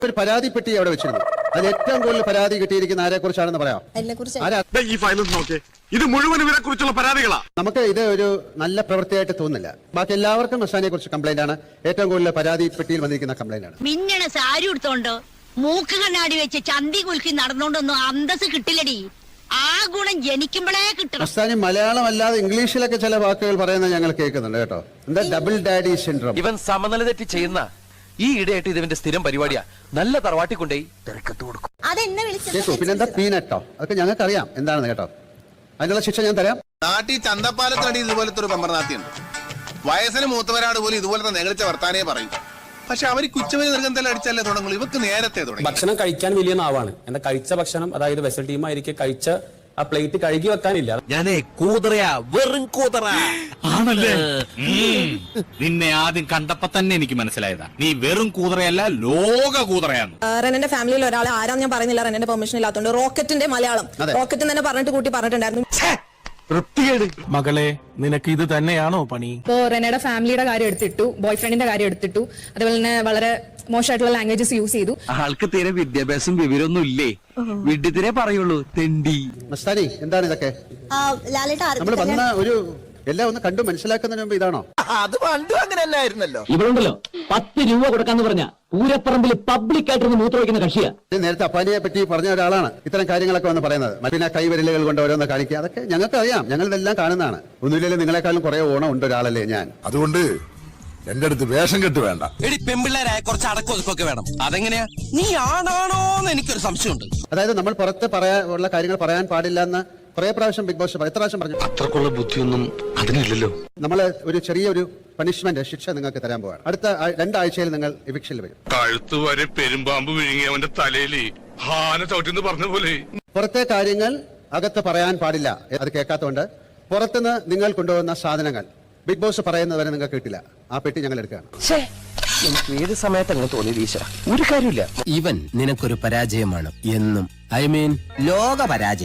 ഒരു പരാതി പെട്ടി അവിടെ വെച്ചിരുന്നു. അത് ഏറ്റവും കൂടുതൽ പരാതി കിട്ടിയിരിക്കുന്ന ആരെ കുറിച്ചാണെന്ന് പറയാം. ഈ ഫയൽ നോക്കേ, ഇത് മുഴുവൻ ഇവരെ കുറിച്ചുള്ള പരാതികളാ. നമുക്ക് ഇത് ഒരു നല്ല പ്രവൃത്തിയായിട്ട് തോന്നുന്നില്ല. ബാക്കി എല്ലാവർക്കും മസ്താനിയെ കുറിച്ച് കംപ്ലൈന്റ് ആണ്. ഏറ്റവും കൂടുതൽ പരാതി പെട്ടിയിൽ വന്നിരിക്കുന്ന കംപ്ലൈന്റ് ആണ്. മിന്നണ സാരി എടുത്തോണ്ട് മൂക്ക് കണ്ണാടി വെച്ച് ചന്തി കുലുക്കി നടന്നോണ്ടൊന്നും അന്തസ് കിട്ടില്ലടി. ആ ഗുണം ജനിക്കുമ്പോഴേ കിട്ടണം. മസ്താനി മലയാളം അല്ലാതെ ഇംഗ്ലീഷിലൊക്കെ ചില വാക്കുകൾ പറയുന്നത് ഞങ്ങൾ കേൾക്കുന്നുണ്ട് കേട്ടോ. എന്താ ഡബിൾ ഡാഡി സിൻഡ്രോം. ഇവൻ സമനില തെറ്റി ചെയ്യുന്ന ഈ ഇടയായിട്ട് ഇതിന്റെ സ്ഥിരം പരിപാടിയാ. നല്ല തറവാട്ടി കൊണ്ടേ തിരക്കത്ത് കൊടുക്കും. കേൾക്കൂ. പിന്നെന്താ പീനട്ടോ, അതൊക്കെ ഞങ്ങൾക്ക് അറിയാം എന്താണെന്ന് കേട്ടോ. അതിനുള്ള ശിക്ഷ ഞാൻ തരാം. നാട്ടിൽ ചന്തപ്പാലത്തടി ഇതുപോലത്തെ ഒരു പെമ്പർനാത്തിയുണ്ട്. വയസ്സിന് മൂത്തവരാട് പോലും ഇതുപോലത്തെ നെകളിച്ച വർത്താനേ പറയും. പക്ഷെ അവർ കുച്ചവരി നിർഗന്ധം അടിച്ചല്ലേ തുടങ്ങുള്ളൂ. ഇവർക്ക് നേരത്തെ തുടങ്ങി. ഭക്ഷണം കഴിക്കാൻ വലിയ നാവാണ്. എന്താ കഴിച്ച ഭക്ഷണം, അതായത് വെസൽ ടീം ആയിരിക്കും കഴിച്ച ആ പ്ലേറ്റ് കഴുകി വെക്കാനില്ല. ഞാനേ കൂതറയാ, വെറും കൂതറ ആണല്ലേ. നിന്നെ ആദ്യം കണ്ടപ്പോ തന്നെ എനിക്ക് മനസ്സിലായതാ നീ വെറും കൂതറയല്ല, ലോക കൂതറയാണ്. റെനന്റെ ഫാമിലിയിൽ ഒരാളെ ആരാന്ന് ഞാൻ പറയുന്നില്ല, റെനന്റെ പെർമിഷൻ ഇല്ലാത്തതുകൊണ്ട്. റോക്കറ്റിന്റെ മലയാളം റോക്കറ്റ് തന്നെ പറഞ്ഞിട്ട് കൂട്ടി പറഞ്ഞിട്ടുണ്ടായിരുന്നു. മകളെ, നിനക്ക് ഇത് തന്നെയാണോ പണി? ഇപ്പോ റെനയുടെ ഫാമിലിയുടെ കാര്യം എടുത്തിട്ടു, ബോയ് ഫ്രണ്ടിന്റെ കാര്യം എടുത്തിട്ടു. അതുപോലെ തന്നെ വളരെ മോശമായിട്ടുള്ള ലാംഗ്വേജസ് യൂസ് ചെയ്തു. ആൾക്ക് തീരെ വിദ്യാഭ്യാസം വിവരമൊന്നും ഇല്ലേ, വിഡ്ഢിത്തിരെ പറയുള്ളൂ, തെണ്ടി. മസ്താനി എന്താണ് ഇതൊക്കെ? നമ്മൾ വന്ന ഒരു എല്ലാം ഒന്ന് കണ്ടു മനസ്സിലാക്കുന്നതിന് മുമ്പ് ഇതാണോ? അത് പണ്ടും അങ്ങനെ തന്നെ ആയിരുന്നല്ലോ. ഇവളുണ്ടല്ലോ 10 രൂപ കൊടുക്കാന്ന് പറഞ്ഞ പൂരപ്പറമ്പിൽ പബ്ലിക് ആയിട്ടൊന്ന് മൂത്രമൊഴിക്കുന്ന കക്ഷിയാ. നേരത്തെ അപ്പാനിയെ പറ്റി പറഞ്ഞ ഒരാളാണ് ഇത്തരം കാര്യങ്ങളൊക്കെ വന്ന് പറയുന്നത്. പിന്നെ കൈവിരലുകൾ കൊണ്ട് ഓരോന്ന് കാണിക്കുക, അതൊക്കെ ഞങ്ങൾക്ക് അറിയാം. ഞങ്ങൾ ഇതെല്ലാം കാണുന്നതാണ്. ഒന്നുമില്ലല്ലോ, നിങ്ങളെക്കാളും കുറെ ഓണം ഉണ്ട് ഒരാളല്ലേ ഞാൻ. അതുകൊണ്ട് എന്റെ അടുത്ത് വേഷം കെട്ട് വേണ്ട. എടി പെമ്പിള്ളേരായ കുറച്ച് അടക്കൊതുക്കൊക്കെ വേണം. അതെങ്ങനെയാ? നീ ആണാണോന്ന് എനിക്കൊരു സംശയമുണ്ട്. അതായത് നമ്മൾ പുറത്ത് ഉള്ള കാര്യങ്ങൾ പറയാൻ പാടില്ല എന്ന് കുറെ പ്രാവശ്യം ബിഗ് ബോസ് എത്ര പ്രാവശ്യം പറഞ്ഞു. അത്രക്കുള്ള ബുദ്ധിയൊന്നും അതിനില്ലല്ലോ. നമ്മൾ ഒരു ചെറിയൊരു പണിഷ്മെന്റ് ശിക്ഷ നിങ്ങൾക്ക് തരാൻ പോവാണ്. അടുത്ത 2 ആഴ്ചയിൽ നിങ്ങൾ എവിക്ഷനിൽ വരും. കഴുത്ത് വരെ പെരുമ്പാമ്പ് വിഴുങ്ങിയവന്റെ തലയിൽ ഹാന ചവിട്ടിന്ന് പറഞ്ഞ പോലെ. പുറത്തെ കാര്യങ്ങൾ അകത്ത് പറയാൻ പാടില്ല. അത് കേൾക്കാത്തതുകൊണ്ട് പുറത്തുനിന്ന് നിങ്ങൾ കൊണ്ടുപോകുന്ന സാധനങ്ങൾ ബിഗ് ബോസ് പറയുന്നത് വരെ നിങ്ങൾക്ക് കിട്ടില്ല. ആ പെട്ടി ഞങ്ങൾ എടുക്കുകയാണ്. എനിക്ക് ഏത് സമയത്ത് അങ്ങനെ തോന്നി ഈശ്വര, ഒരു കാര്യമില്ല. ഇവൻ നിനക്കൊരു പരാജയമാണ് എന്നും. ഐ മീൻ ലോക പരാജയം.